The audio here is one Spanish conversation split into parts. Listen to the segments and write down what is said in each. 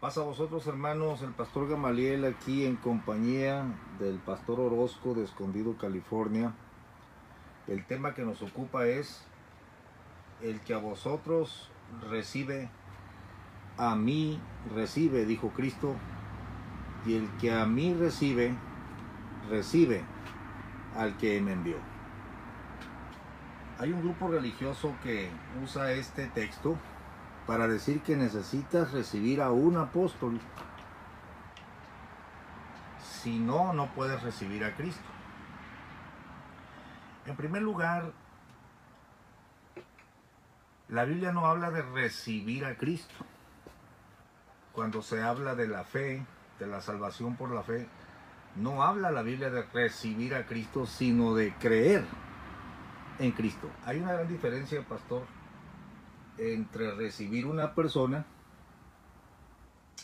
Pasa a vosotros, hermanos, el pastor Gamaliel aquí en compañía del pastor Orozco de Escondido, California. El tema que nos ocupa es: el que a vosotros recibe, a mí recibe, dijo Cristo, y el que a mí recibe, recibe al que me envió. Hay un grupo religioso que usa este texto para decir que necesitas recibir a un apóstol. Si no, no puedes recibir a Cristo. En primer lugar, la Biblia no habla de recibir a Cristo. Cuando se habla de la fe, de la salvación por la fe, no habla la Biblia de recibir a Cristo, sino de creer en Cristo. Hay una gran diferencia, pastor, entre recibir una persona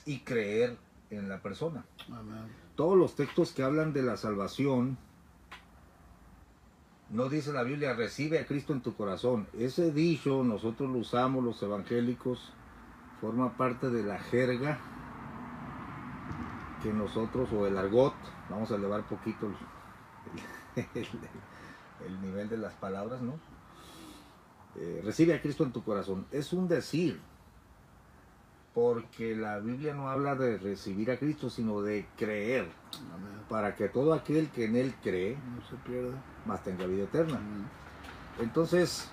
y creer en la persona. Amén. Todos los textos que hablan de la salvación, no dice la Biblia, recibe a Cristo en tu corazón. Ese dicho nosotros lo usamos los evangélicos, forma parte de la jerga que nosotros, o el argot, vamos a elevar poquito el nivel de las palabras, ¿no? Recibe a Cristo en tu corazón. Es un decir, porque la Biblia no habla de recibir a Cristo, sino de creer. Amén. Para que todo aquel que en Él cree, No se pierda. más tenga vida eterna. Amén. Entonces,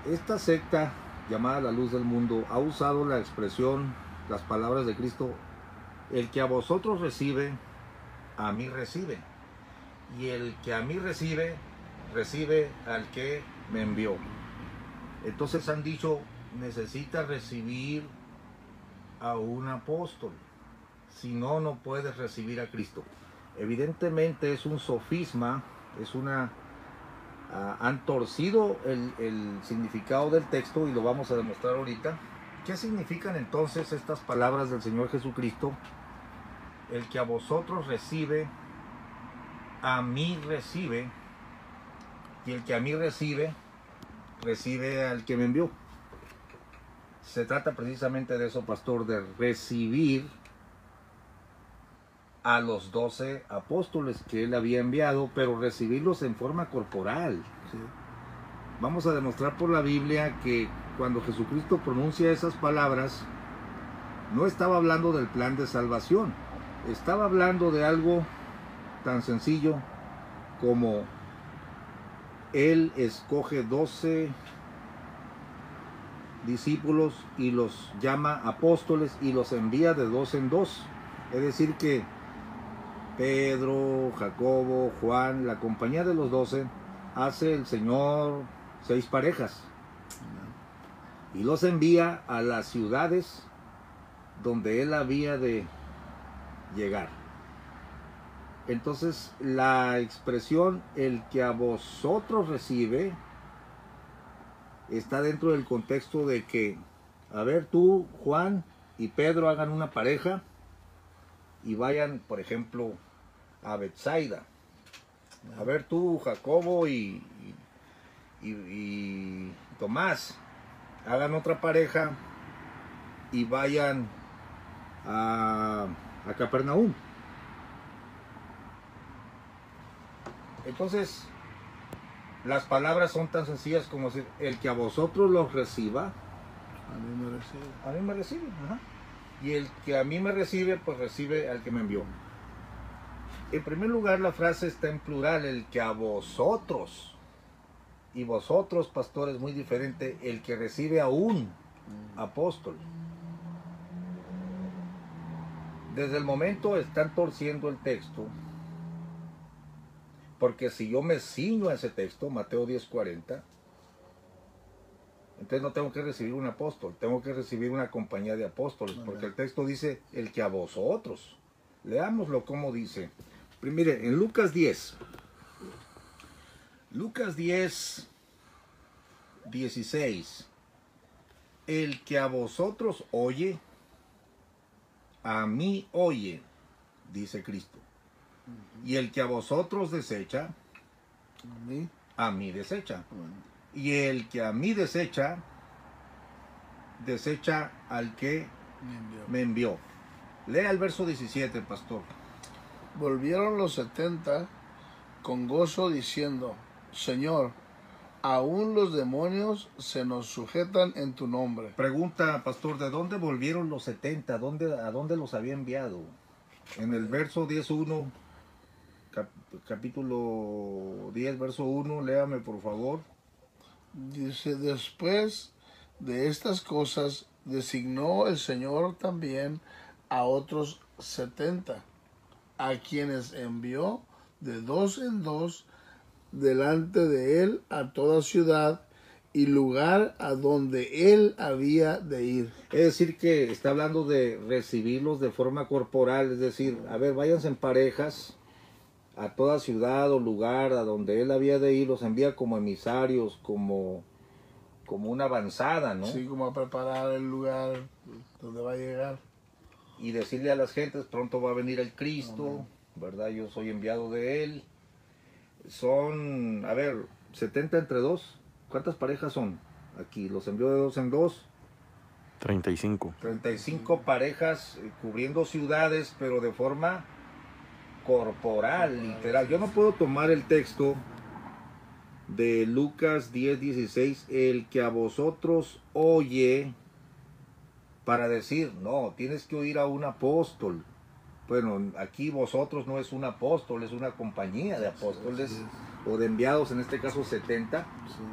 esta secta llamada la luz del mundo ha usado la expresión, las palabras de Cristo: el que a vosotros recibe, a mí recibe, y el que a mí recibe, recibe al que me envió. Entonces han dicho, necesitas recibir a un apóstol, si no, no puedes recibir a Cristo. Evidentemente es un sofisma, es una... han torcido el significado del texto, y lo vamos a demostrar ahorita. ¿Qué significan entonces estas palabras del Señor Jesucristo? El que a vosotros recibe, a mí recibe, y el que a mí recibe, recibe al que me envió. Se trata precisamente de eso, pastor, de recibir a los 12 apóstoles que él había enviado, pero recibirlos en forma corporal. Sí. Vamos a demostrar por la Biblia que cuando Jesucristo pronuncia esas palabras, no estaba hablando del plan de salvación, estaba hablando de algo tan sencillo como él escoge 12 discípulos y los llama apóstoles y los envía de 2 en 2. Es decir que Pedro, Jacobo, Juan, la compañía de los 12, hace el Señor 6 parejas. Amén. Y los envía a las ciudades donde él había de llegar. Entonces la expresión el que a vosotros recibe está dentro del contexto de que, a ver, tú, Juan y Pedro hagan una pareja y vayan, por ejemplo, a Betsaida. A ver, tú, Jacobo y Tomás, hagan otra pareja y vayan a Capernaum. Entonces, las palabras son tan sencillas como decir, el que a vosotros los reciba, A mí me recibe. a mí me recibe. Ajá. Y el que a mí me recibe, pues recibe al que me envió. En primer lugar, la frase está en plural, el que a vosotros. Y vosotros, pastor, es muy diferente, el que recibe a un apóstol. Desde el momento están torciendo el texto, porque si yo me ciño a ese texto, Mateo 10:40, entonces no tengo que recibir un apóstol, tengo que recibir una compañía de apóstoles, porque el texto dice el que a vosotros. Leámoslo como dice. Mire, en Lucas 10, 16, el que a vosotros oye, a mí oye, dice Cristo. Y el que a vosotros desecha, A mí. a mí desecha. Bueno. Y el que a mí desecha, desecha al que me envió. Lea el verso 17, pastor. Volvieron los 70 con gozo diciendo, Señor, aún los demonios se nos sujetan en tu nombre. Pregunta, pastor, ¿de dónde volvieron los 70? ¿A dónde los había enviado? En el verso 10.1, capítulo 10, verso 1, léame por favor. Dice, después de estas cosas designó el Señor también a otros 70, a quienes envió de dos en dos delante de él a toda ciudad y lugar a donde él había de ir. Es decir, que está hablando de recibirlos de forma corporal, es decir, a ver, váyanse en parejas a toda ciudad o lugar a donde él había de ir, los envía como emisarios, como una avanzada, ¿no? Sí, como a preparar el lugar donde va a llegar. Y decirle a las gentes, pronto va a venir el Cristo, Amén. ¿verdad? Yo soy enviado de él. Son, a ver, 70 entre 2. ¿Cuántas parejas son? Aquí, los envió de 2 en 2. 35. 35 parejas cubriendo ciudades, pero de forma corporal, literal. Yo no puedo tomar el texto de Lucas 10:16, el que a vosotros oye, para decir, no, tienes que oír a un apóstol. Bueno, aquí vosotros no es un apóstol, es una compañía de apóstoles, Sí, o de enviados, en este caso 70. sí.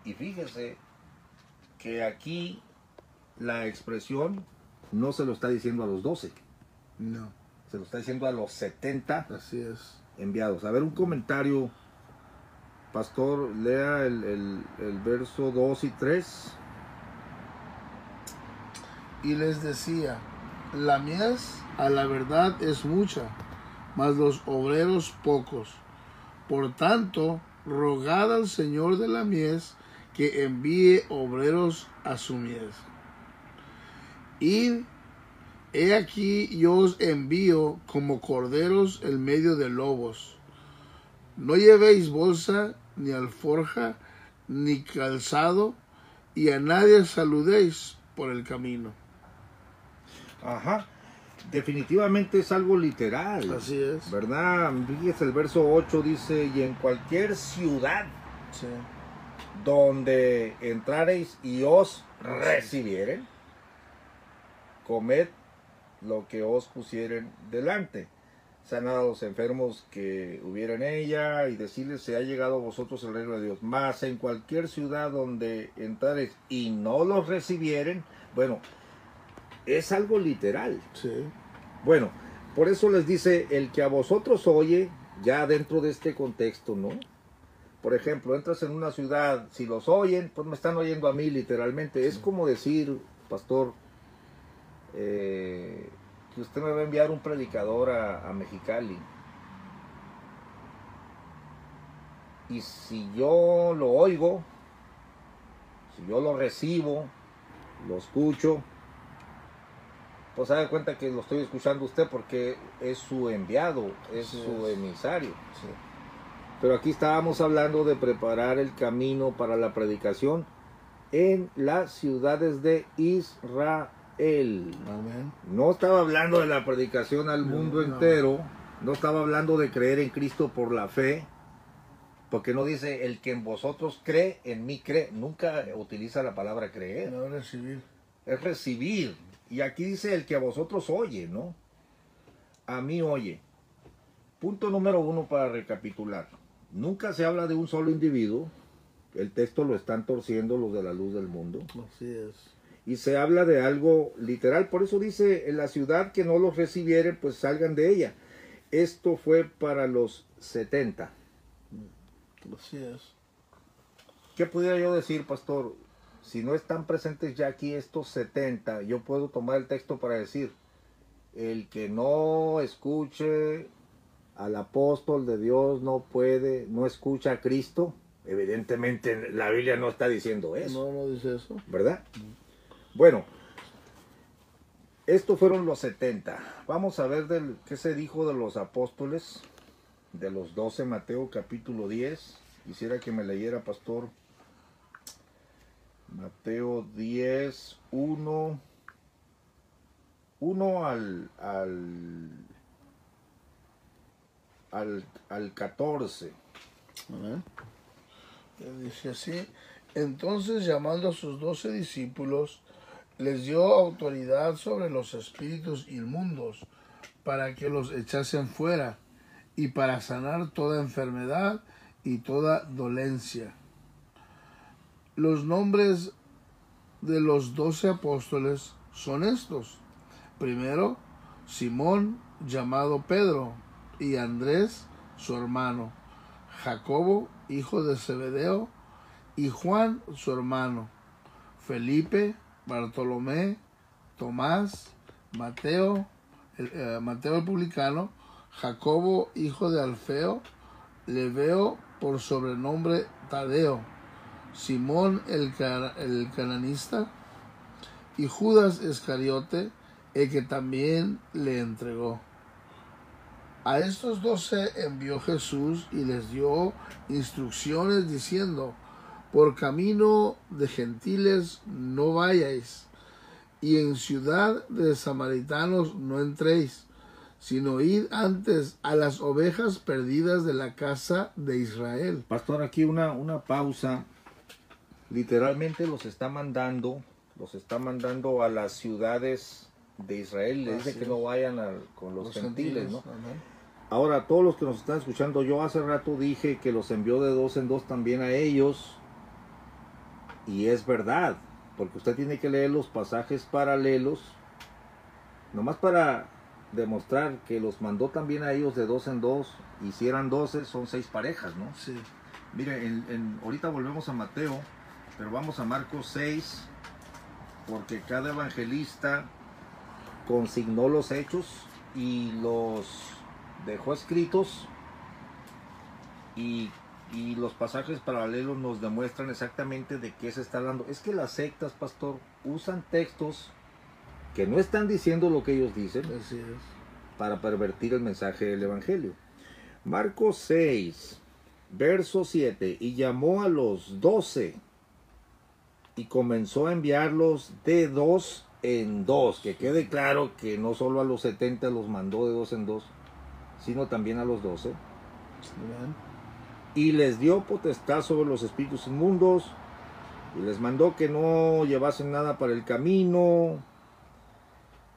Y fíjese que aquí la expresión no se lo está diciendo a los 12, No, se lo está diciendo a los 70 así es. enviados. A ver, un comentario, pastor, lea el verso 2 y 3. Y les decía, la mies a la verdad es mucha, mas los obreros pocos. Por tanto, rogad al Señor de la mies que envíe obreros a su mies. Y he aquí yo os envío como corderos en medio de lobos. No llevéis bolsa, ni alforja, ni calzado, y a nadie saludéis por el camino. Ajá, definitivamente es algo literal. Así es. ¿Verdad? Fíjese, el verso 8 dice, y en cualquier ciudad Sí. donde entrareis y os recibieren, comed lo que os pusieren delante. Sanad a los enfermos que hubiera en ella, y decirles, se ha llegado a vosotros el reino de Dios. Mas en cualquier ciudad donde entrareis y no los recibieren, bueno, es algo literal. Sí. Bueno, por eso les dice, el que a vosotros oye, ya dentro de este contexto, ¿no? Por ejemplo, entras en una ciudad, si los oyen, pues me están oyendo a mí literalmente. Sí. Es como decir, pastor, que usted me va a enviar un predicador a Mexicali. Y si yo lo oigo, si yo lo recibo, lo escucho, pues se da cuenta que lo estoy escuchando usted porque es su enviado, es su emisario. Sí. Pero aquí estábamos hablando de preparar el camino para la predicación en las ciudades de Israel. Amén. No estaba hablando de la predicación al mundo entero, no estaba hablando de creer en Cristo por la fe, porque no dice el que en vosotros cree, en mí cree. Nunca utiliza la palabra creer. No recibir. Es recibir. Y aquí dice el que a vosotros oye, ¿no? A mí oye. Punto número 1 para recapitular. Nunca se habla de un solo individuo. El texto lo están torciendo los de la luz del mundo. Así es. Y se habla de algo literal. Por eso dice, en la ciudad que no los recibieren, pues salgan de ella. Esto fue para los 70. Así es. ¿Qué pudiera yo decir, pastor? Si no están presentes ya aquí estos 70, yo puedo tomar el texto para decir, el que no escuche al apóstol de Dios no escucha a Cristo. Evidentemente la Biblia no está diciendo eso. No dice eso. ¿Verdad? Bueno, estos fueron los 70. Vamos a ver qué se dijo de los apóstoles, de los 12, Mateo capítulo 10. Quisiera que me leyera, pastor, Mateo 10, 1 al 14. Amén. Dice así: entonces, llamando a sus 12 discípulos, les dio autoridad sobre los espíritus inmundos para que los echasen fuera y para sanar toda enfermedad y toda dolencia. Los nombres de los 12 apóstoles son estos: primero, Simón, llamado Pedro, y Andrés, su hermano, Jacobo, hijo de Zebedeo, y Juan, su hermano, Felipe, Bartolomé, Tomás, Mateo el publicano, Jacobo, hijo de Alfeo, Leveo, por sobrenombre Tadeo, Simón el cananista, y Judas Iscariote, el que también le entregó. A estos 12 envió Jesús y les dio instrucciones diciendo: por camino de gentiles no vayáis, y en ciudad de samaritanos no entréis, sino id antes a las ovejas perdidas de la casa de Israel. Pastor, aquí una pausa. Literalmente los está mandando a las ciudades de Israel. Le dice que no vayan con los gentiles, ¿no? Amén. Ahora, todos los que nos están escuchando, yo hace rato dije que los envió de 2 en 2 también a ellos. Y es verdad, porque usted tiene que leer los pasajes paralelos, nomás para demostrar que los mandó también a ellos de 2 en 2. Y si eran 12, son 6 parejas, ¿no? Sí. Mire, ahorita volvemos a Mateo, pero vamos a Marcos 6, porque cada evangelista consignó los hechos y los dejó escritos, y los pasajes paralelos nos demuestran exactamente de qué se está hablando. Es que las sectas, pastor, usan textos que no están diciendo lo que ellos dicen. Así es. Para pervertir el mensaje del evangelio. Marcos 6, verso 7: y llamó a los 12 y comenzó a enviarlos de 2 en 2. Que quede claro que no solo a los 70 los mandó de 2 en 2, sino también a los 12. Amén. Y les dio potestad sobre los espíritus inmundos, y les mandó que no llevasen nada para el camino.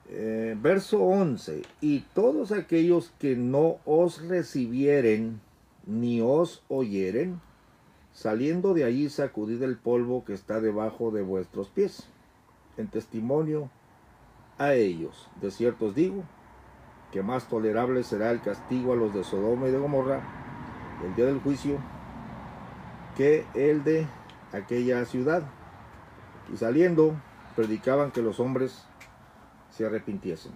Verso 11: y todos aquellos que no os recibieren ni os oyeren, saliendo de allí, sacudid el polvo que está debajo de vuestros pies, en testimonio a ellos. De cierto os digo que más tolerable será el castigo a los de Sodoma y de Gomorra el día del juicio que el de aquella ciudad. Y saliendo, predicaban que los hombres se arrepintiesen.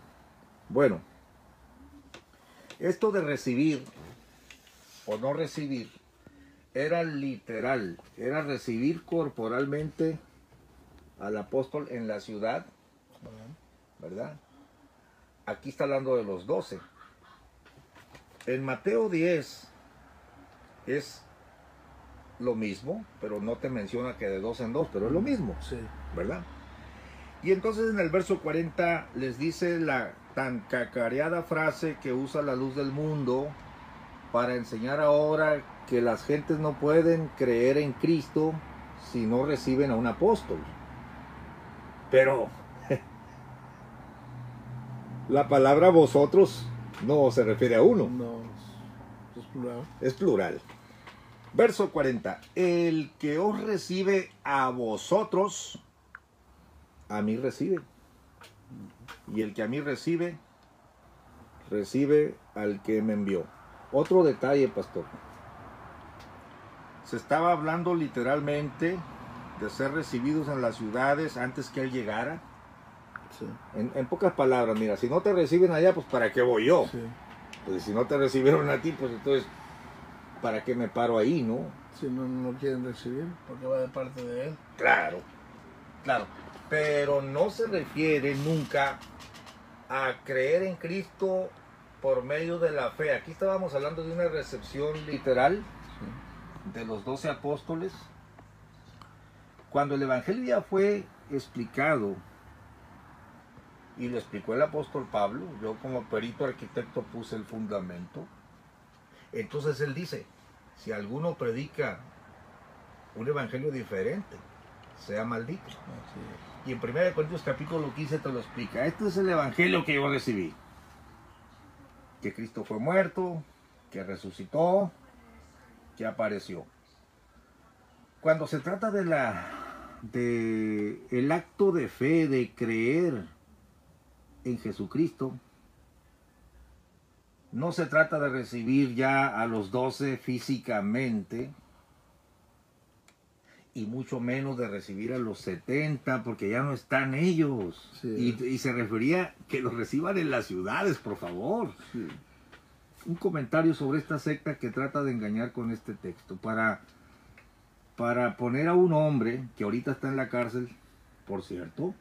Bueno, esto de recibir o no recibir era literal, era recibir corporalmente al apóstol en la ciudad, ¿verdad? Aquí está hablando de los 12. En Mateo 10 es lo mismo, pero no te menciona que de 2 en 2, pero es lo mismo, Sí. ¿verdad? Y entonces en el verso 40 les dice la tan cacareada frase que usa la luz del mundo para enseñar ahora que las gentes no pueden creer en Cristo si no reciben a un apóstol. Pero la palabra vosotros no se refiere a uno, No, es plural. es plural. Verso 40: el que os recibe a vosotros, a mí recibe. Y el que a mí recibe, recibe al que me envió. Otro detalle, pastor. Se estaba hablando literalmente de ser recibidos en las ciudades antes que él llegara. Sí. En pocas palabras, mira, si no te reciben allá, pues ¿para qué voy yo? Sí. Pues si no te recibieron a ti, pues entonces, ¿para qué me paro ahí, no? Si no quieren recibir, porque va de parte de él. Claro, claro. Pero no se refiere nunca a creer en Cristo por medio de la fe. Aquí estábamos hablando de una recepción literal, de los 12 apóstoles, cuando el Evangelio ya fue explicado, y lo explicó el apóstol Pablo, yo como perito arquitecto puse el fundamento, entonces él dice, si alguno predica un evangelio diferente, sea maldito. Y en 1 Corintios capítulo 15 te lo explica. Este es el evangelio que yo recibí. Que Cristo fue muerto, que resucitó, que apareció. Cuando se trata de el acto de fe, de creer en Jesucristo, no se trata de recibir ya a los 12 físicamente, y mucho menos de recibir a los 70, porque ya no están ellos. Sí. Y se refería que los reciban en las ciudades, por favor. Sí. Un comentario sobre esta secta que trata de engañar con este texto, para poner a un hombre que ahorita está en la cárcel, por cierto,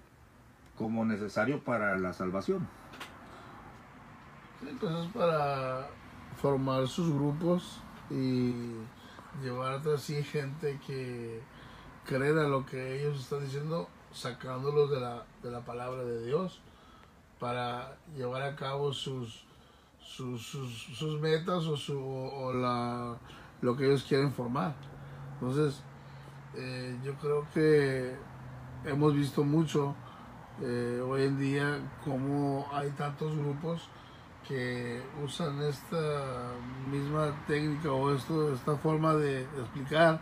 como necesario para la salvación. Sí, pues es para formar sus grupos y llevar así gente que creer a lo que ellos están diciendo, sacándolos de la palabra de Dios para llevar a cabo sus metas lo que ellos quieren formar. Entonces, yo creo que hemos visto mucho hoy en día cómo hay tantos grupos que usan esta misma técnica o esta forma de explicar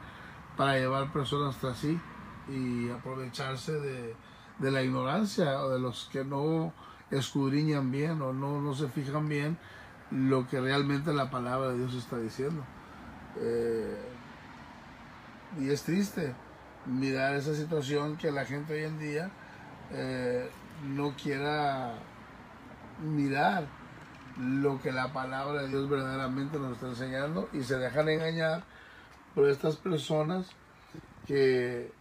para llevar personas tras sí y aprovecharse de la ignorancia o de los que no escudriñan bien o no se fijan bien lo que realmente la palabra de Dios está diciendo. Y es triste mirar esa situación, que la gente hoy en día no quiera mirar lo que la palabra de Dios verdaderamente nos está enseñando y se dejan engañar por estas personas que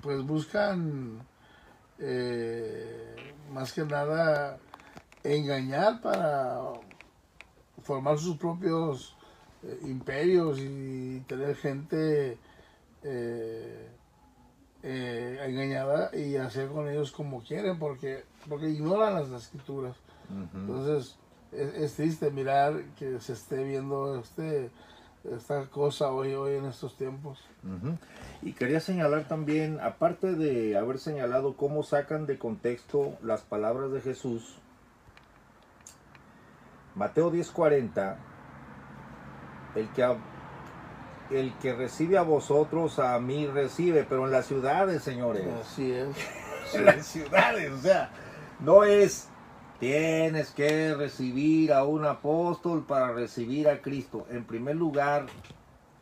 pues buscan más que nada engañar para formar sus propios imperios y tener gente engañada y hacer con ellos como quieren porque ignoran las escrituras. Entonces es triste mirar que se esté viendo esta cosa hoy en estos tiempos. Y quería señalar también, aparte de haber señalado cómo sacan de contexto las palabras de Jesús, Mateo 10:40, el que recibe a vosotros, a mí recibe, pero en las ciudades, señores. Así es. En las ciudades, o sea, no es tienes que recibir a un apóstol para recibir a Cristo. En primer lugar,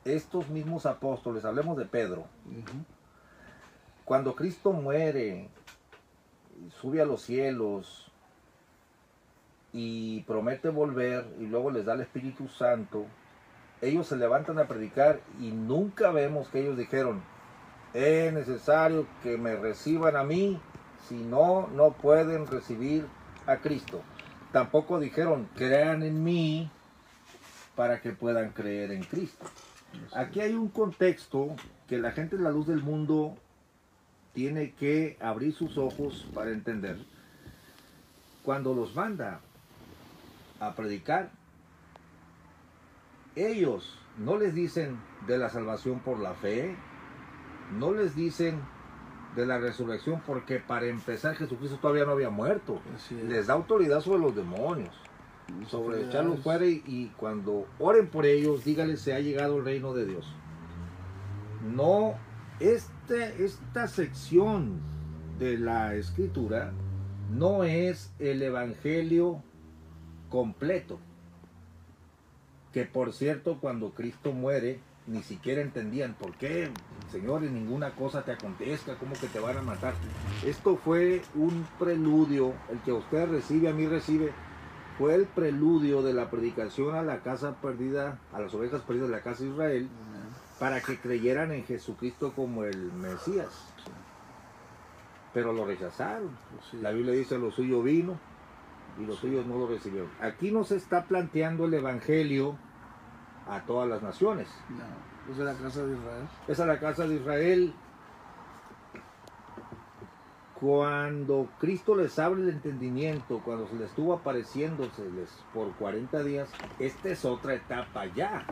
estos mismos apóstoles, hablemos de Pedro, cuando Cristo muere, sube a los cielos y promete volver y luego les da el Espíritu Santo, ellos se levantan a predicar y nunca vemos que ellos dijeron, es necesario que me reciban a mí, si no, no pueden recibir a Cristo. Tampoco dijeron, crean en mí para que puedan creer en Cristo. Aquí hay un contexto que la gente de la luz del mundo tiene que abrir sus ojos para entender. Cuando los manda a predicar, ellos no les dicen de la salvación por la fe, no les dicen de la resurrección, porque para empezar Jesucristo todavía no había muerto. Les da autoridad sobre los demonios, sobre echarlos fuera, y cuando oren por ellos, díganles se ha llegado el reino de Dios. No, esta sección de la escritura no es el evangelio completo, que por cierto cuando Cristo muere ni siquiera entendían por qué, Señor, en ninguna cosa te acontezca, ¿cómo que te van a matar? Esto fue un preludio, el que usted recibe, a mí recibe, fue el preludio de la predicación a la casa perdida, a las ovejas perdidas de la casa de Israel, para que creyeran en Jesucristo como el Mesías. Pero lo rechazaron. La Biblia dice, lo suyo vino y los suyos no lo recibieron. Aquí nos está planteando el evangelio a todas las naciones. No, es de la casa de Israel. Es a la casa de Israel. Cuando Cristo les abre el entendimiento, cuando se les estuvo apareciéndoseles por 40 días, esta es otra etapa ya.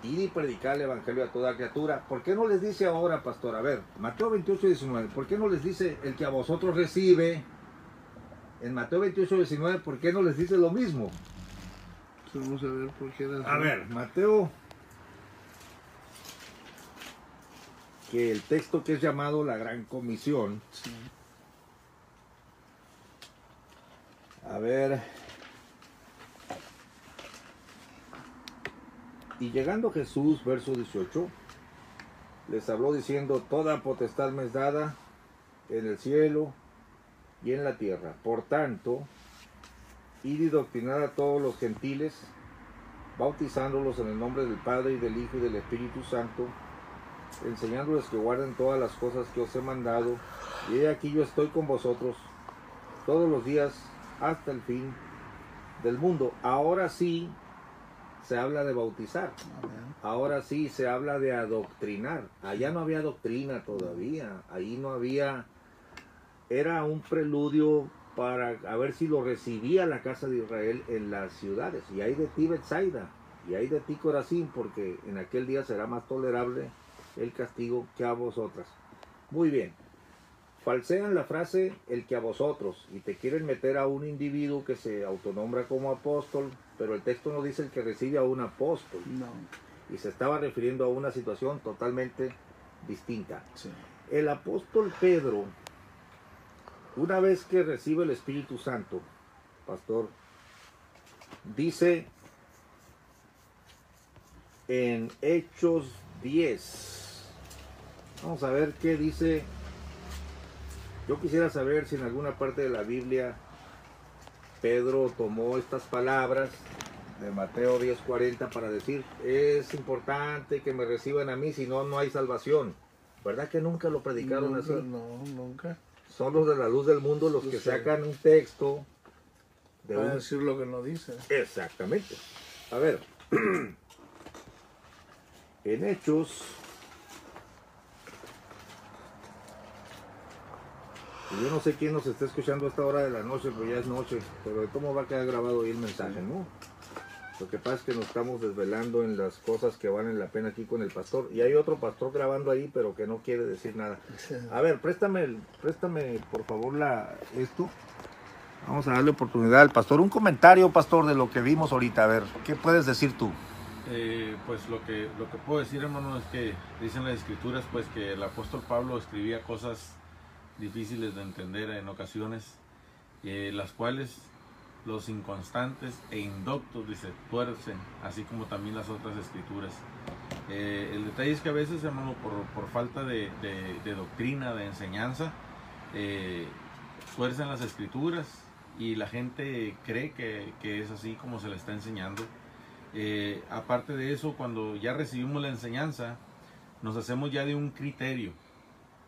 Ir y predicar el evangelio a toda criatura. ¿Por qué no les dice ahora, pastor? A ver, Mateo 28, 19. ¿Por qué no les dice el que a vosotros recibe? En Mateo 28, 19, ¿por qué no les dice lo mismo? Vamos a ver por qué era así. A ver, Mateo, que el texto que es llamado la Gran Comisión. Sí. A ver. Y llegando Jesús, verso 18, les habló diciendo: toda potestad me es dada en el cielo y en la tierra. Por tanto, id y doctrinad a todos los gentiles, bautizándolos en el nombre del Padre y del Hijo y del Espíritu Santo, enseñándoles que guarden todas las cosas que os he mandado. Y he aquí yo estoy con vosotros todos los días hasta el fin del mundo. Ahora sí se habla de bautizar. Amén. Ahora sí se habla de adoctrinar. Allá no había doctrina todavía. Ahí no había... Era un preludio para a ver si lo recibía la casa de Israel en las ciudades. Y hay de ti, Betsaida, y hay de ti, Corazín, porque en aquel día será más tolerable el castigo que a vosotras. Muy bien. Falsean la frase el que a vosotros y te quieren meter a un individuo que se autonombra como apóstol, pero el texto no dice el que recibe a un apóstol. No. Y se estaba refiriendo a una situación totalmente distinta. Sí. El apóstol Pedro, una vez que recibe el Espíritu Santo, pastor, dice en Hechos 10, vamos a ver qué dice. Yo quisiera saber si en alguna parte de la Biblia Pedro tomó estas palabras de Mateo 10:40 para decir: es importante que me reciban a mí, si no, no hay salvación. ¿Verdad que nunca lo predicaron así? No, nunca. Son los de la luz del mundo los que Sí. sacan un texto de Para un... decir lo que no dice. Exactamente. A ver, en Hechos, yo no sé quién nos está escuchando a esta hora de la noche, pero ya es noche, pero de cómo va a quedar grabado ahí el mensaje, ¿no? Lo que pasa es que nos estamos desvelando en las cosas que valen la pena aquí con el pastor, y hay otro pastor grabando ahí, pero que no quiere decir nada. A ver, préstame por favor esto. Vamos a darle oportunidad al pastor. Un comentario, pastor, de lo que vimos ahorita. A ver, ¿qué puedes decir tú? Pues lo que puedo decir, hermano, es que dicen las escrituras pues que el apóstol Pablo escribía cosas difíciles de entender en ocasiones, las cuales los inconstantes e indoctos, dice, tuercen, así como también las otras escrituras. El detalle es que a veces, hermano, por falta de doctrina, de enseñanza, tuercen las escrituras y la gente cree que es así como se le está enseñando. Aparte de eso, cuando ya recibimos la enseñanza, nos hacemos ya de un criterio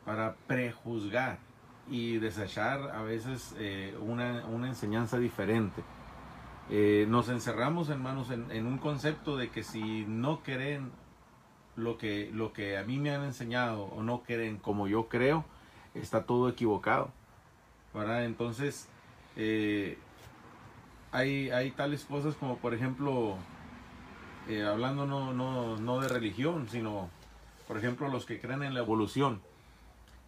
para prejuzgar y desechar a veces una enseñanza diferente. Nos encerramos, hermanos, en un concepto de que si no creen lo que a mí me han enseñado o no creen como yo creo, está todo equivocado, ¿verdad? Entonces hay tales cosas como, por ejemplo, hablando no de religión, sino por ejemplo los que creen en la evolución.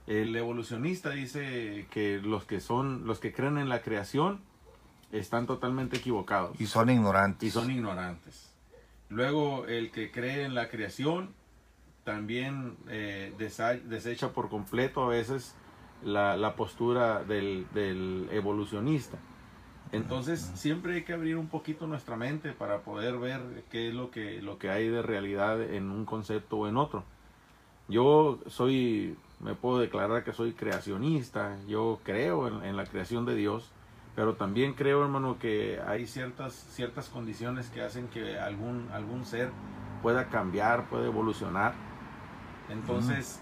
El evolucionista dice que los que creen en la creación están totalmente equivocados. Y son ignorantes. Luego el que cree en la creación también desecha por completo a veces la postura del evolucionista. Entonces siempre hay que abrir un poquito nuestra mente para poder ver qué es lo que hay de realidad en un concepto o en otro. Yo me puedo declarar que soy creacionista. Yo creo en la creación de Dios, pero también creo, hermano, que hay ciertas condiciones que hacen que algún ser pueda cambiar, pueda evolucionar. Entonces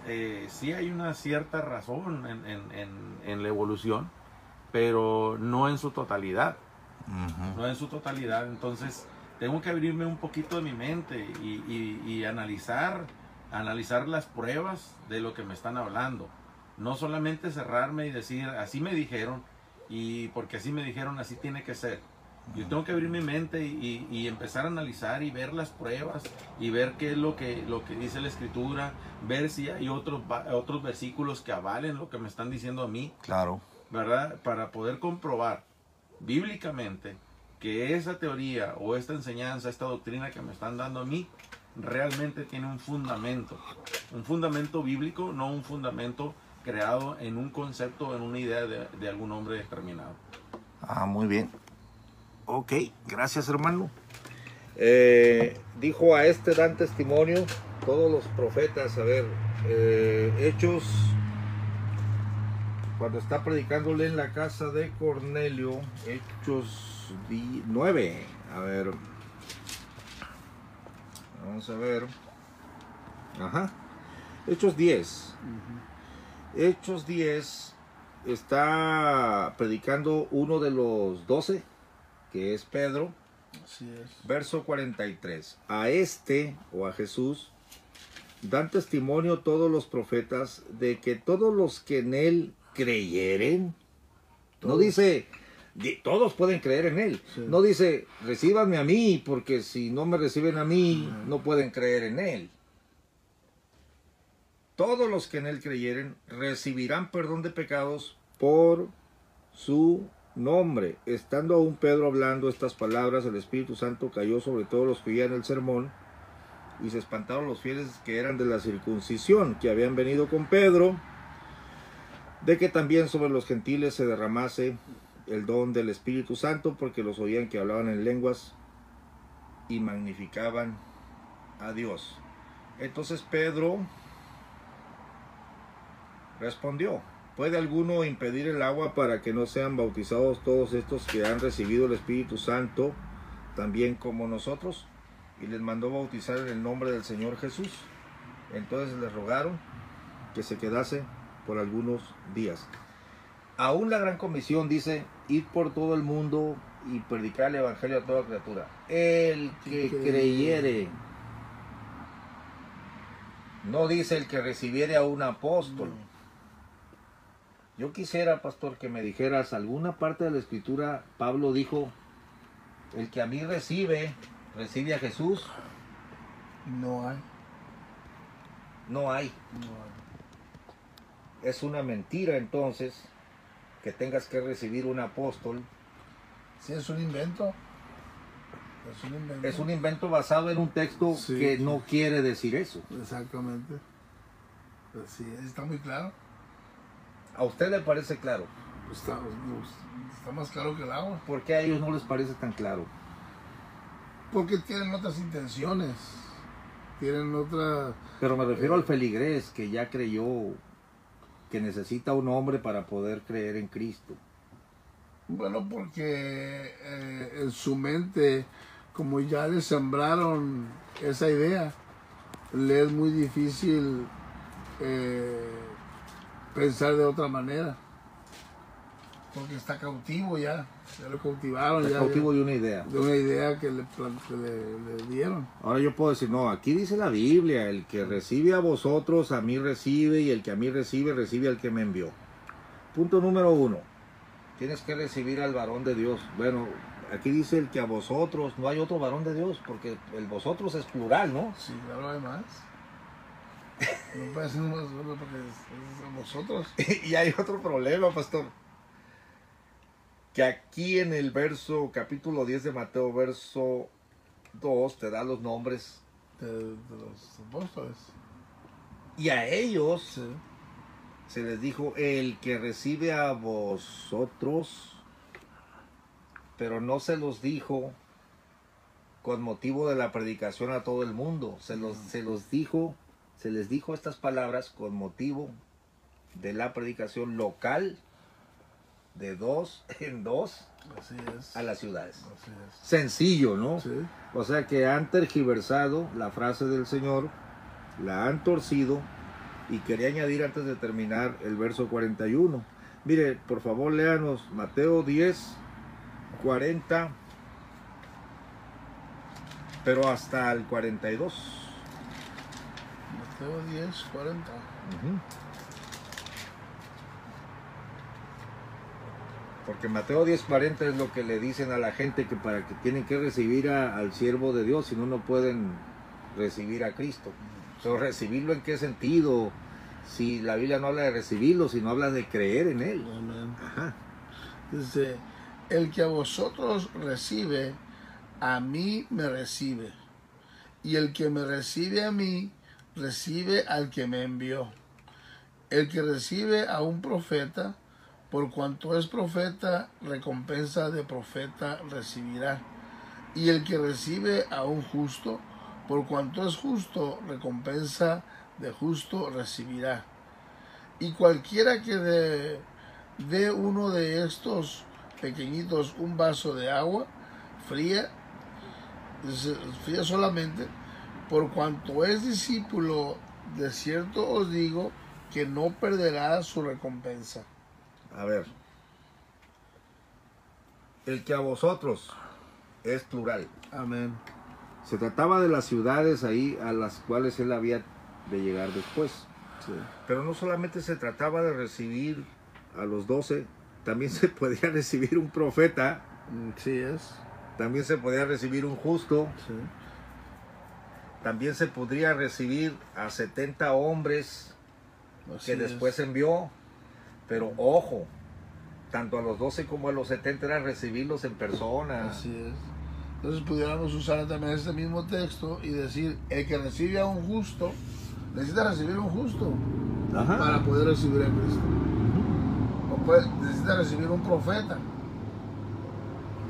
sí hay una cierta razón en la evolución, pero no en su totalidad. No en su totalidad. Entonces tengo que abrirme un poquito de mi mente y analizar las pruebas de lo que me están hablando. No solamente cerrarme y decir, así me dijeron, y porque así me dijeron, así tiene que ser. Yo tengo que abrir mi mente y empezar a analizar y ver las pruebas y ver qué es lo que dice la Escritura, ver si hay otros versículos que avalen lo que me están diciendo a mí, Claro. ¿verdad? Para poder comprobar bíblicamente que esa teoría o esta enseñanza, esta doctrina que me están dando a mí, realmente tiene un fundamento bíblico, no un fundamento creado en un concepto, en una idea de algún hombre determinado. Ah, muy bien. Ok, gracias, hermano. Dijo, a este dan testimonio todos los profetas. A ver, Hechos, cuando está predicándole en la casa de Cornelio, Hechos 9. A ver, vamos a ver. Ajá, Hechos 10. Hechos 10 está predicando uno de los 12, que es Pedro. Así es. Verso 43. A este, o a Jesús, dan testimonio todos los profetas de que todos los que en él creyeren, no dice, todos pueden creer en él. Sí. No dice, recíbanme a mí, porque si no me reciben a mí, no pueden creer en él. Todos los que en él creyeren recibirán perdón de pecados por su nombre. Estando aún Pedro hablando estas palabras, el Espíritu Santo cayó sobre todos los que oían el sermón, y se espantaron los fieles que eran de la circuncisión, que habían venido con Pedro, de que también sobre los gentiles se derramase el don del Espíritu Santo, porque los oían que hablaban en lenguas y magnificaban a Dios. Entonces Pedro respondió: ¿puede alguno impedir el agua para que no sean bautizados todos estos que han recibido el Espíritu Santo, también como nosotros? Y les mandó bautizar en el nombre del Señor Jesús. Entonces les rogaron que se quedase por algunos días. Aún la gran comisión dice: id por todo el mundo y predicar el evangelio a toda criatura. El que creyere. No dice el que recibiere a un apóstol. Yo quisiera, pastor, que me dijeras alguna parte de la Escritura. Pablo dijo: el que a mí recibe a Jesús. No hay. No hay. No hay. Es una mentira entonces que tengas que recibir un apóstol. Sí, es un invento. Es un invento basado en un texto que no quiere decir eso. Exactamente. Así es, está muy claro. ¿A usted le parece claro? Está más claro que el agua. ¿Por qué a ellos no les parece tan claro? Porque tienen otras intenciones. Tienen otra... Pero me refiero al feligrés que ya creyó que necesita un hombre para poder creer en Cristo. Bueno, porque en su mente, como ya le sembraron esa idea, le es muy difícil pensar de otra manera. Porque está cautivo ya lo cautivaron. Está cautivo de una idea. De una idea que le dieron. Ahora yo puedo decir, no, aquí dice la Biblia: el que recibe a vosotros, a mí recibe, y el que a mí recibe, recibe al que me envió. Punto número 1. Tienes que recibir al varón de Dios. Bueno, aquí dice el que a vosotros, no hay otro varón de Dios, porque el vosotros es plural, ¿no? Sí, claro, hay más. No puede ser uno solo porque es a vosotros. Y hay otro problema, pastor. Que aquí en el capítulo 10 de Mateo, verso 2, te da los nombres De los apóstoles. y a ellos Sí. se les dijo: el que recibe a vosotros, pero no se los dijo con motivo de la predicación a todo el mundo. Se les dijo estas palabras con motivo de la predicación local, de 2 en 2 Así es. a las ciudades. Así es. Sencillo, ¿no? Sí. O sea que han tergiversado la frase del Señor, la han torcido, y quería añadir antes de terminar el verso 41. Mire, por favor, léanos Mateo 10, 40 pero hasta el 42. Mateo 10, 40. Ujú. Porque Mateo 10:40 es lo que le dicen a la gente que para que tienen que recibir al siervo de Dios, si no, no pueden recibir a Cristo. Pero recibirlo en qué sentido, si la Biblia no habla de recibirlo, sino habla de creer en él. Amén. Ajá. Dice, el que a vosotros recibe, a mí me recibe. Y el que me recibe a mí, recibe al que me envió. El que recibe a un profeta, por cuanto es profeta, recompensa de profeta recibirá. Y el que recibe a un justo, por cuanto es justo, recompensa de justo recibirá. Y cualquiera que dé uno de estos pequeñitos un vaso de agua fría, fría solamente, por cuanto es discípulo, de cierto os digo que no perderá su recompensa. A ver. El que a vosotros es plural. Amén. Se trataba de las ciudades ahí a las cuales él había de llegar después. Sí. Pero no solamente se trataba de recibir a los 12, también se podía recibir un profeta, Sí es. también se podía recibir un justo, Sí. también se podría recibir a 70 hombres Así que es. después envió. Pero ojo, tanto a los 12 como a los 70 era recibirlos en persona. Así es. Entonces pudiéramos usar también este mismo texto y decir, el que recibe a un justo, necesita recibir un justo Ajá. para poder recibir a Cristo. Necesita recibir un profeta.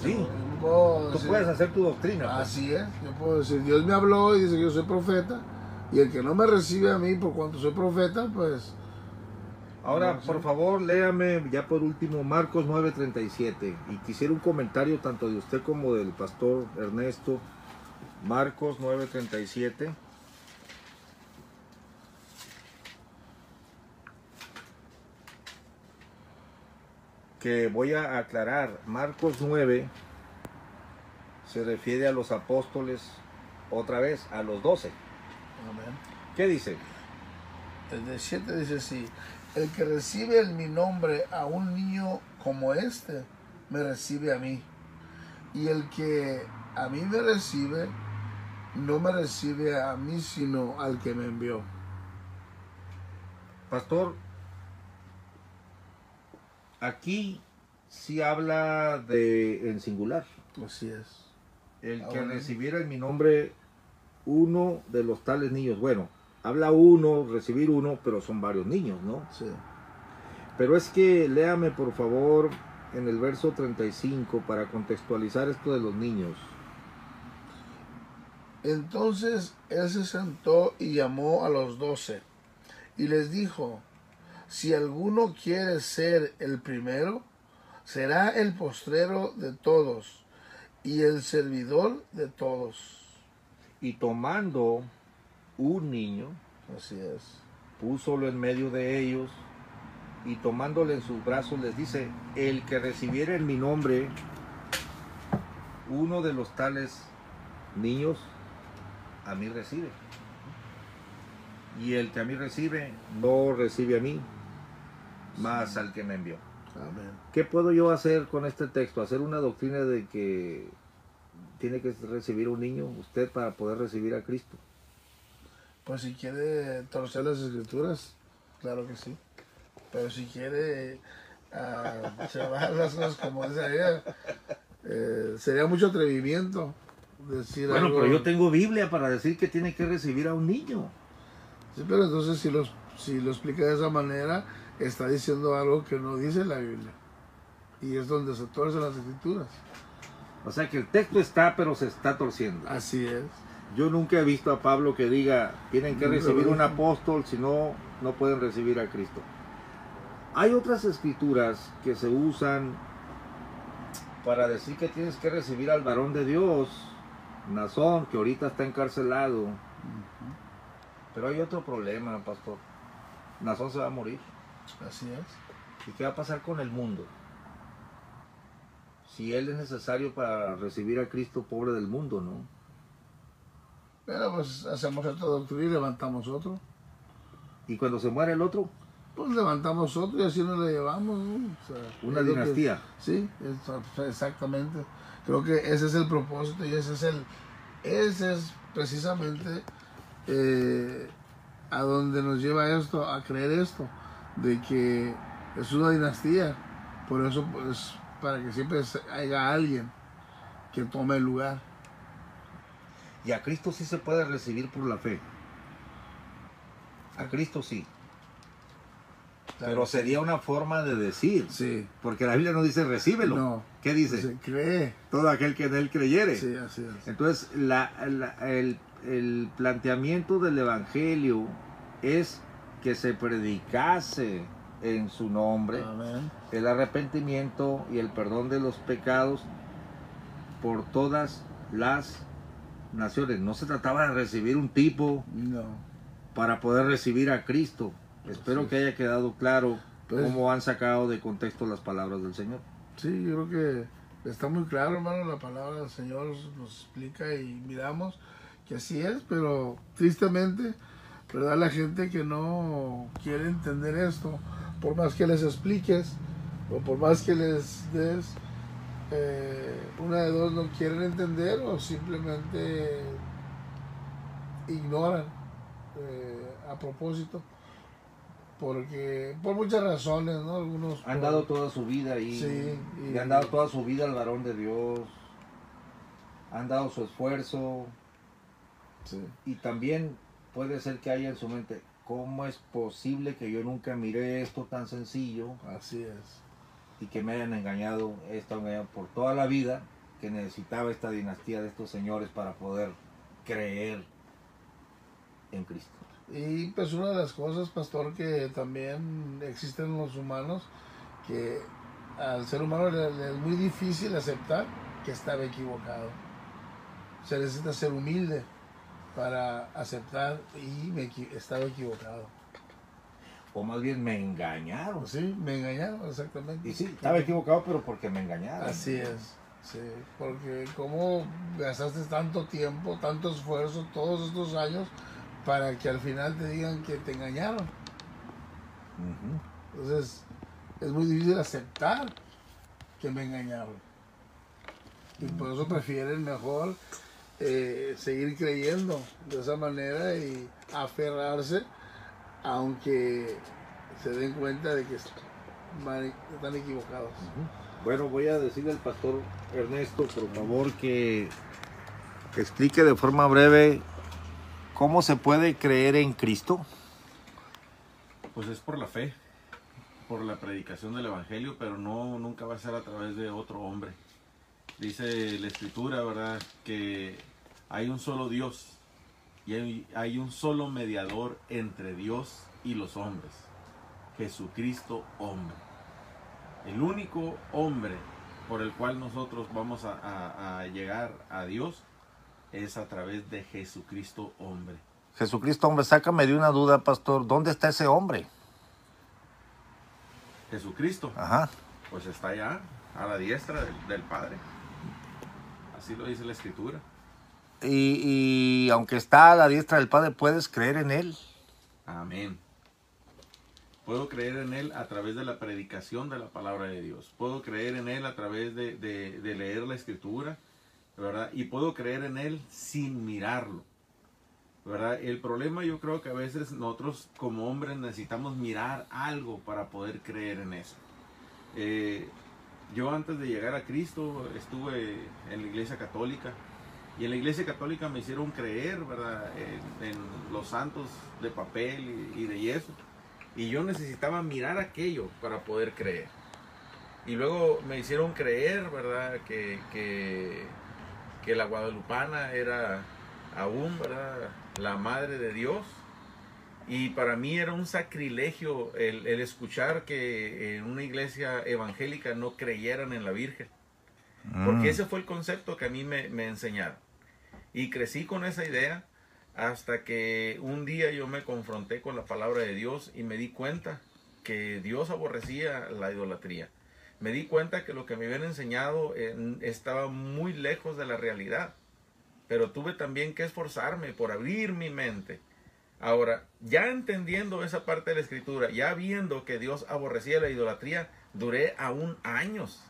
Sí, Yo puedo tú decir, puedes hacer tu doctrina. Pues. así es. Yo puedo decir, Dios me habló y dice que yo soy profeta. Y el que no me recibe a mí por cuanto soy profeta, pues... Ahora, no sé. por favor, léame ya por último Marcos 9:37. Y quisiera un comentario tanto de usted como del pastor Ernesto. Marcos 9:37. Que voy a aclarar. Marcos 9 se refiere a los apóstoles otra vez, a los 12. Amén. ¿Qué dice? El 17 dice así, el que recibe en mi nombre a un niño como este, me recibe a mí. Y el que a mí me recibe, no me recibe a mí, sino al que me envió. Pastor, aquí sí habla de en singular. Así es. El que Ahora. recibiera en mi nombre uno de los tales niños. Bueno, habla uno, recibir uno, pero son varios niños, ¿no? Sí. Pero es que léame por favor en el verso 35 para contextualizar esto de los niños. Entonces él se sentó y llamó a los 12 y les dijo, si alguno quiere ser el primero, será el postrero de todos y el servidor de todos. Y tomando un niño, Así es. púsolo en medio de ellos y tomándole en sus brazos les dice, el que recibiera en mi nombre uno de los tales niños, a mí recibe. Y el que a mí recibe, no recibe a mí, más al que me envió. Amén. ¿Qué puedo yo hacer con este texto? Hacer una doctrina de que tiene que recibir un niño, usted, para poder recibir a Cristo. Pues si quiere torcer las escrituras, claro que sí. Pero si quiere llevar las cosas como dice ella, sería mucho atrevimiento decir Bueno, algo. pero yo tengo Biblia para decir que tiene que recibir a un niño. Sí, pero entonces si lo explica de esa manera, está diciendo algo que no dice la Biblia. Y es donde se torcen las escrituras. O sea que el texto está, pero se está torciendo. Así es. Yo nunca he visto a Pablo que diga, tienen que recibir un apóstol, si no, no pueden recibir a Cristo. Hay otras escrituras que se usan para decir que tienes que recibir al varón de Dios, Nazón, que ahorita está encarcelado. Pero hay otro problema, pastor. Nazón se va a morir. Así es. ¿Y qué va a pasar con el mundo? Si él es necesario para recibir a Cristo, pobre del mundo, ¿no? Pero pues hacemos otra doctrina y levantamos otro. Y cuando se muere el otro, Pues levantamos otro y así nos lo llevamos, ¿no? O sea, una es lo que- dinastía. sí, exactamente. Creo que ese es el propósito y ese es precisamente a donde nos lleva esto, a creer esto, de que es una dinastía. Por eso, pues, para que siempre haya alguien que tome el lugar. Y a Cristo sí se puede recibir por la fe. A Cristo sí. Pero sería una forma de decir. Sí. Porque la Biblia no dice recíbelo. No. ¿Qué dice? Se cree. Todo aquel que en él creyere. Sí, así es. Entonces, el planteamiento del Evangelio es que se predicase en su nombre Amén. el arrepentimiento y el perdón de los pecados por todas las naciones. No se trataba de recibir un tipo No. para poder recibir a Cristo. Espero que haya quedado claro Pues- cómo han sacado de contexto las palabras del Señor. Sí, yo creo que está muy claro, hermano, la palabra del Señor nos explica y miramos que así es, pero tristemente, ¿verdad? La gente que no quiere entender esto, por más que les expliques o por más que les des, una de dos no quieren entender o simplemente ignoran a propósito. Porque por muchas razones, ¿no? Algunos Han por- dado toda su vida ahí. Sí, Y han dado toda su vida al varón de Dios. Han dado su esfuerzo. sí. Y también puede ser que haya en su mente, ¿cómo es posible que yo nunca miré esto tan sencillo Así es. y que me hayan engañado, por toda la vida, que necesitaba esta dinastía de estos señores para poder creer en Cristo? Y pues una de las cosas, pastor, que también existen en los humanos, que al ser humano le es muy difícil aceptar que estaba equivocado. Se necesita ser humilde para aceptar y estaba equivocado. O más bien me engañaron. Sí, me engañaron, exactamente. Y sí, estaba equivocado, pero porque me engañaron. Así es, sí, porque como gastaste tanto tiempo, tanto esfuerzo, todos estos años, para que al final te digan que te engañaron. Ujú. Entonces, es muy difícil aceptar que me engañaron. Y por eso prefieren mejor seguir creyendo de esa manera y aferrarse, aunque se den cuenta de que están equivocados. Bueno, voy a decirle al pastor Ernesto, por favor, que explique de forma breve cómo se puede creer en Cristo. Pues es por la fe, por la predicación del Evangelio, pero nunca va a ser a través de otro hombre. Dice la Escritura, ¿verdad?, que hay un solo Dios y hay un solo mediador entre Dios y los hombres, Jesucristo hombre. El único hombre por el cual nosotros vamos a llegar a Dios es a través de Jesucristo hombre. Jesucristo, hombre, sácame de una duda, pastor. ¿Dónde está ese hombre? Jesucristo, Ajá. pues está allá, a la diestra del Padre. Así lo dice la Escritura. Y aunque está a la diestra del Padre, ¿puedes creer en él? Amén. Puedo creer en Él a través de la predicación de la palabra de Dios. Puedo creer en Él a través de leer la Escritura, ¿verdad? Y puedo creer en Él sin mirarlo, ¿verdad? El problema, yo creo que a veces nosotros como hombres necesitamos mirar algo para poder creer en eso. Yo antes de llegar a Cristo estuve en la Iglesia Católica, y en la Iglesia Católica me hicieron creer, ¿verdad?, en los santos de papel y de yeso. Y yo necesitaba mirar aquello para poder creer. Y luego me hicieron creer, ¿verdad?, que la guadalupana era aún, ¿verdad?, la madre de Dios. Y para mí era un sacrilegio el escuchar que en una iglesia evangélica no creyeran en la Virgen. Porque ese fue el concepto que a mí me enseñaron. Y crecí con esa idea hasta que un día yo me confronté con la palabra de Dios y me di cuenta que Dios aborrecía la idolatría. Me di cuenta que lo que me habían enseñado estaba muy lejos de la realidad. pero tuve también que esforzarme por abrir mi mente. Ahora, ya entendiendo esa parte de la escritura, ya viendo que Dios aborrecía la idolatría, duré aún años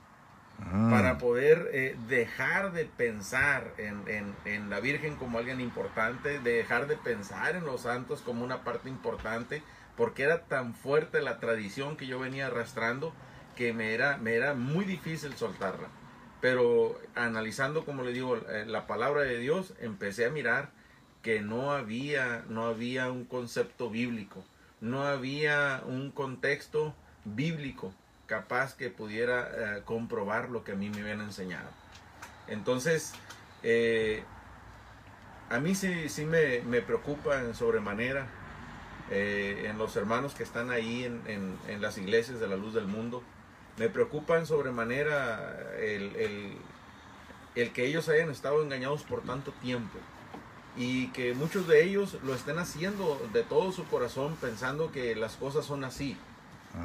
para poder dejar de pensar en la Virgen como alguien importante, de dejar de pensar en los santos como una parte importante, porque era tan fuerte la tradición que yo venía arrastrando que me era muy difícil soltarla. Pero analizando, como le digo, la palabra de Dios, empecé a mirar que no había un concepto bíblico, no había un contexto bíblico capaz que pudiera comprobar lo que a mí me habían enseñado. Entonces, a mí sí me preocupa en sobremanera en los hermanos que están ahí en las iglesias de la luz del mundo. Me preocupa en sobremanera el que ellos hayan estado engañados por tanto tiempo y que muchos de ellos lo estén haciendo de todo su corazón pensando que las cosas son así.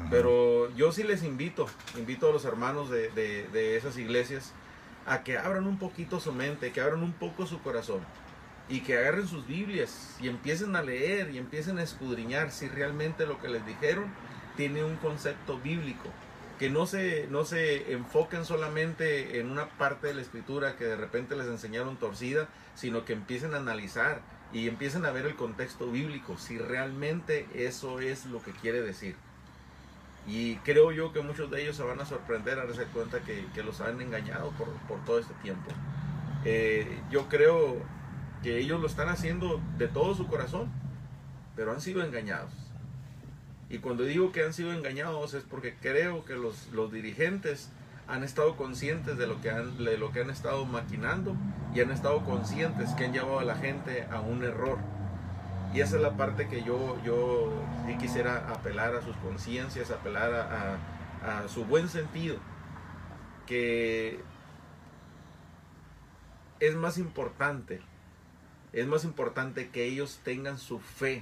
Pero yo sí les invito a los hermanos de esas iglesias a que abran un poquito su mente, que abran un poco su corazón y que agarren sus Biblias y empiecen a leer y empiecen a escudriñar si realmente lo que les dijeron tiene un concepto bíblico. Que no se enfoquen solamente en una parte de la escritura que de repente les enseñaron torcida, sino que empiecen a analizar y empiecen a ver el contexto bíblico, si realmente eso es lo que quiere decir. Y creo yo que muchos de ellos se van a sorprender al darse cuenta que los han engañado por todo este tiempo. Yo creo que ellos lo están haciendo de todo su corazón, pero han sido engañados. Y cuando digo que han sido engañados es porque creo que los dirigentes han estado conscientes de lo que han estado maquinando y han estado conscientes que han llevado a la gente a un error. Y esa es la parte que yo sí quisiera apelar a sus conciencias, apelar a su buen sentido, que es más importante que ellos tengan su fe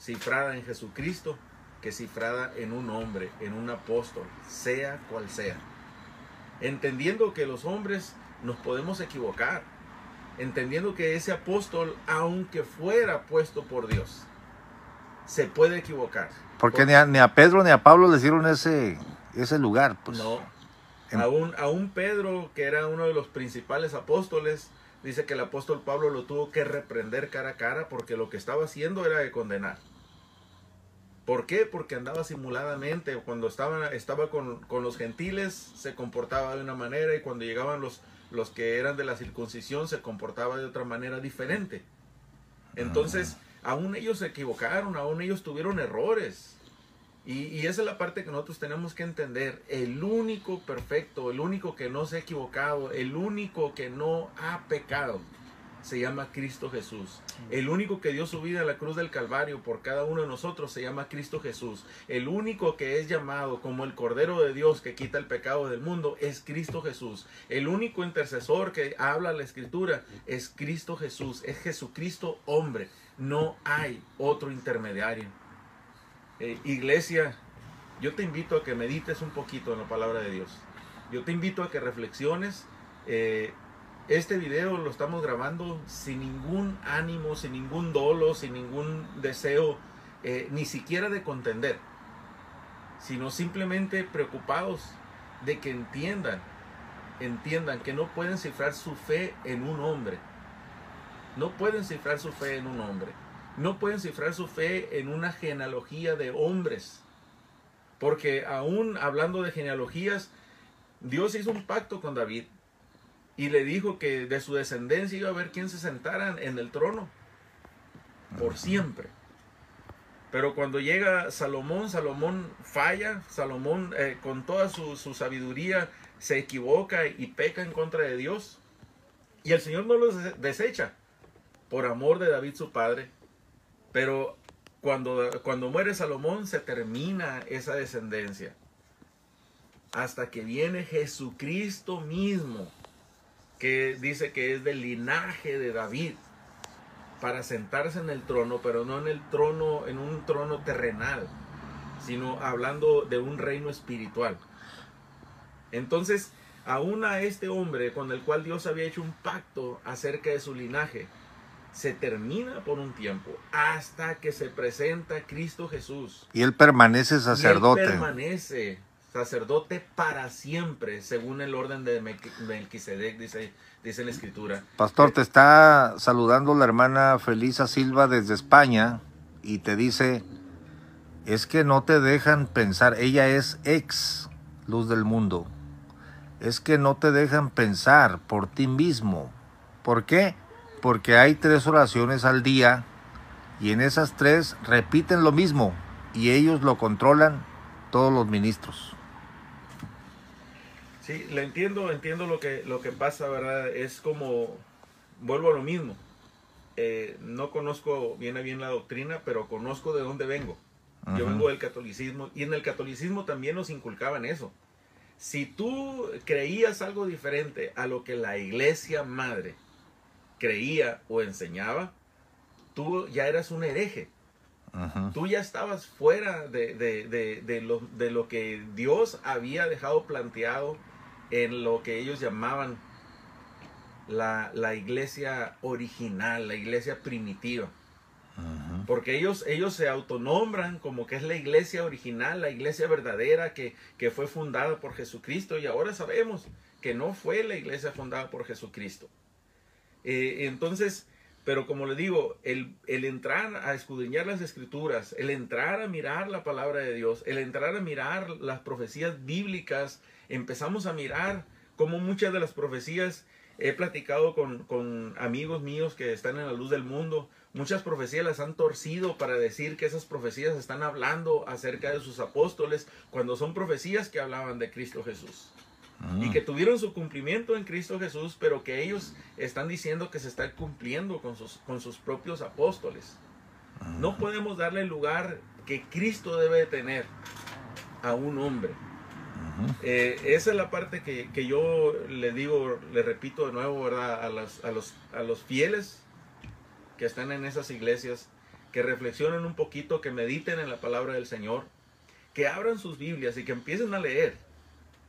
cifrada en Jesucristo que cifrada en un hombre, en un apóstol, sea cual sea. Entendiendo que los hombres nos podemos equivocar, entendiendo que ese apóstol, aunque fuera puesto por Dios, se puede equivocar. Porque ni a Pedro ni a Pablo les dieron ese lugar. Pues. No. A un Pedro, que era uno de los principales apóstoles, dice que el apóstol Pablo lo tuvo que reprender cara a cara porque lo que estaba haciendo era de condenar. ¿Por qué? Porque andaba simuladamente. Cuando estaba con los gentiles se comportaba de una manera y cuando llegaban los que eran de la circuncisión se comportaba de otra manera diferente. Entonces, aún ellos se equivocaron, aún ellos tuvieron errores. Y esa es la parte que nosotros tenemos que entender. El único perfecto, el único que no se ha equivocado, el único que no ha pecado, se llama Cristo Jesús. El único que dio su vida a la cruz del Calvario por cada uno de nosotros se llama Cristo Jesús. El único que es llamado como el Cordero de Dios que quita el pecado del mundo es Cristo Jesús. El único intercesor que habla la Escritura es Cristo Jesús. Es Jesucristo hombre. No hay otro intermediario. Iglesia, yo te invito a que medites un poquito en la palabra de Dios. Yo te invito a que reflexiones. Este video lo estamos grabando sin ningún ánimo, sin ningún dolo, sin ningún deseo, ni siquiera de contender, sino simplemente preocupados de que entiendan que no pueden cifrar su fe en un hombre. No pueden cifrar su fe en un hombre. No pueden cifrar su fe en una genealogía de hombres. Porque aún hablando de genealogías, Dios hizo un pacto con David. Y le dijo que de su descendencia iba a haber quien se sentara en el trono por siempre. Pero cuando llega Salomón falla. Salomón con toda su sabiduría se equivoca y peca en contra de Dios. Y el Señor no los desecha por amor de David su padre. Pero cuando muere Salomón se termina esa descendencia. Hasta que viene Jesucristo mismo, que dice que es del linaje de David, para sentarse en el trono, pero no en un trono terrenal, sino hablando de un reino espiritual. Entonces, aún a este hombre con el cual Dios había hecho un pacto acerca de su linaje, se termina por un tiempo hasta que se presenta Cristo Jesús. Y él permanece sacerdote. Y él permanece sacerdote para siempre, según el orden de Melquisedec, dice la Escritura. Pastor, te está saludando la hermana Felisa Silva desde España y te dice, es que no te dejan pensar, ella es ex luz del mundo, es que no te dejan pensar por ti mismo. ¿Por qué? Porque hay 3 oraciones al día y en esas 3 repiten lo mismo y ellos lo controlan todos los ministros. Sí, le entiendo lo que pasa, ¿verdad? Es como, vuelvo a lo mismo, no conozco bien a bien la doctrina, pero conozco de dónde vengo. Yo vengo del catolicismo, y en el catolicismo también nos inculcaban eso. Si tú creías algo diferente a lo que la iglesia madre creía o enseñaba, tú ya eras un hereje. Tú ya estabas fuera de lo que Dios había dejado planteado en lo que ellos llamaban la iglesia original, la iglesia primitiva. Porque ellos se autonombran como que es la iglesia original, la iglesia verdadera que fue fundada por Jesucristo, y ahora sabemos que no fue la iglesia fundada por Jesucristo. Entonces, pero como le digo, el entrar a escudriñar las Escrituras, el entrar a mirar la palabra de Dios, el entrar a mirar las profecías bíblicas, empezamos a mirar cómo muchas de las profecías, he platicado con amigos míos que están en la luz del mundo, muchas profecías las han torcido para decir que esas profecías están hablando acerca de sus apóstoles, cuando son profecías que hablaban de Cristo Jesús. Y que tuvieron su cumplimiento en Cristo Jesús, pero que ellos están diciendo que se está cumpliendo con sus propios apóstoles. No podemos darle el lugar que Cristo debe de tener a un hombre. Esa es la parte que yo le digo, le repito de nuevo, ¿verdad? A los fieles que están en esas iglesias, que reflexionen un poquito, que mediten en la palabra del Señor, que abran sus Biblias y que empiecen a leer.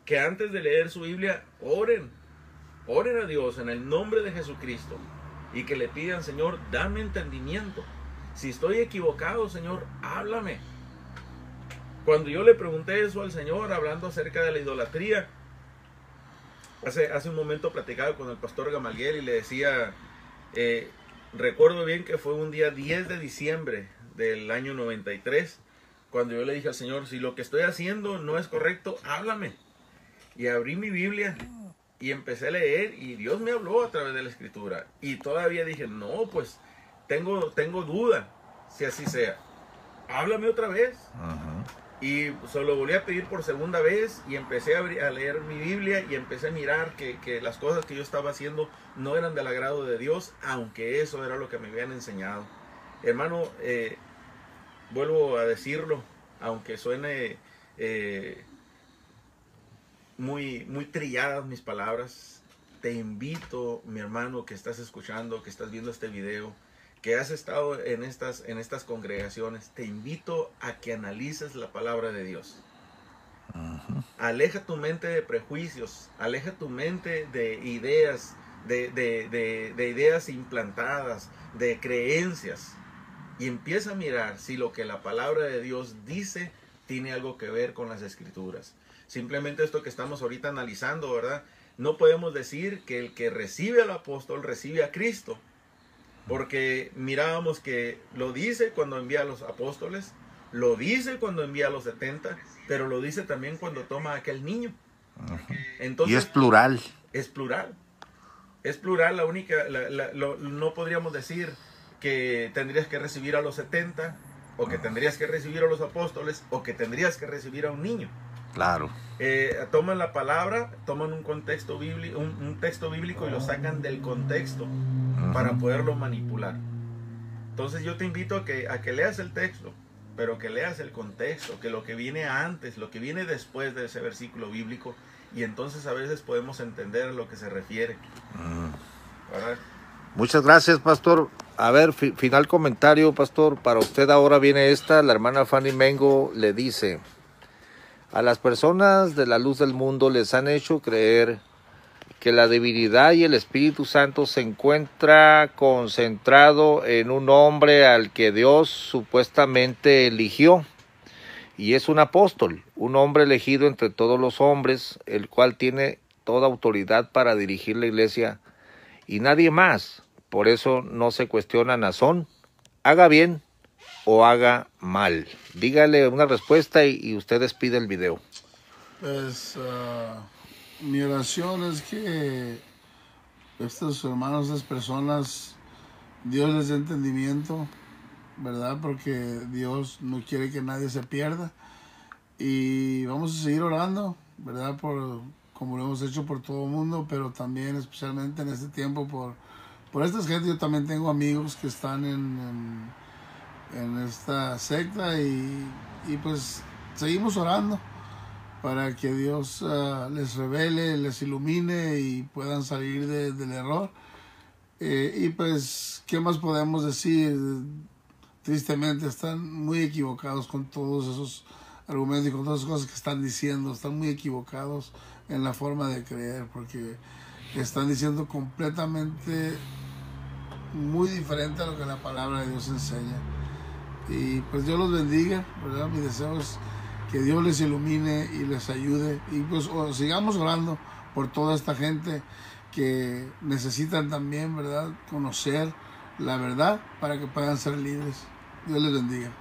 Que antes de leer su Biblia, oren a Dios en el nombre de Jesucristo y que le pidan, Señor, dame entendimiento. Si estoy equivocado, Señor, háblame. Cuando yo le pregunté eso al Señor, hablando acerca de la idolatría, hace un momento platicaba con el pastor Gamaliel y le decía, recuerdo bien que fue un día 10 de diciembre del año 93, cuando yo le dije al Señor, si lo que estoy haciendo no es correcto, háblame. Y abrí mi Biblia y empecé a leer y Dios me habló a través de la Escritura. Y todavía dije, no, pues tengo duda si así sea. Háblame otra vez. Y se lo volví a pedir por segunda vez y empecé a leer mi Biblia y empecé a mirar que las cosas que yo estaba haciendo no eran del agrado de Dios, aunque eso era lo que me habían enseñado. Hermano, vuelvo a decirlo, aunque suene muy trilladas mis palabras, te invito, mi hermano, que estás escuchando, que estás viendo este video, que has estado en estas congregaciones, te invito a que analices la palabra de Dios. Aleja tu mente de prejuicios, aleja tu mente de ideas, de ideas implantadas, de creencias, y empieza a mirar si lo que la palabra de Dios dice tiene algo que ver con las Escrituras. Simplemente esto que estamos ahorita analizando, ¿verdad? No podemos decir que el que recibe al apóstol recibe a Cristo, porque mirábamos que lo dice cuando envía a los apóstoles, lo dice cuando envía a los 70, pero lo dice también cuando toma a aquel niño. Entonces, y es plural. Es plural. Es plural, no podríamos decir que tendrías que recibir a los 70, o que tendrías que recibir a los apóstoles, o que tendrías que recibir a un niño. Claro. Toman la palabra, toman un contexto bíblico, un texto bíblico y lo sacan del contexto para poderlo manipular. Entonces yo te invito a que leas el texto, pero que leas el contexto, que lo que viene antes, lo que viene después de ese versículo bíblico, y entonces a veces podemos entender a lo que se refiere. ¿Verdad? Muchas gracias, pastor. A ver, final comentario, pastor. Para usted ahora viene esta. La hermana Fanny Mengo le dice: A las personas de la luz del mundo les han hecho creer que la divinidad y el Espíritu Santo se encuentra concentrado en un hombre al que Dios supuestamente eligió, y es un apóstol, un hombre elegido entre todos los hombres, el cual tiene toda autoridad para dirigir la iglesia y nadie más. Por eso no se cuestiona a Nazón, haga bien o haga mal. Dígale una respuesta y usted despide el video. Pues mi oración es que estos hermanos, estas personas, Dios les dé entendimiento, ¿verdad? Porque Dios no quiere que nadie se pierda. Y vamos a seguir orando, ¿verdad? Como lo hemos hecho por todo el mundo, pero también especialmente en este tiempo por estas gente. Yo también tengo amigos que están en esta secta y pues seguimos orando para que Dios les revele, les ilumine y puedan salir del error. Y pues, ¿qué más podemos decir? Tristemente están muy equivocados con todos esos argumentos y con todas las cosas que están diciendo. Están muy equivocados en la forma de creer, porque están diciendo completamente muy diferente a lo que la palabra de Dios enseña. Y pues Dios los bendiga, ¿verdad? Mi deseo es que Dios les ilumine y les ayude. Y pues sigamos orando por toda esta gente que necesitan también, ¿verdad?, conocer la verdad para que puedan ser libres. Dios les bendiga.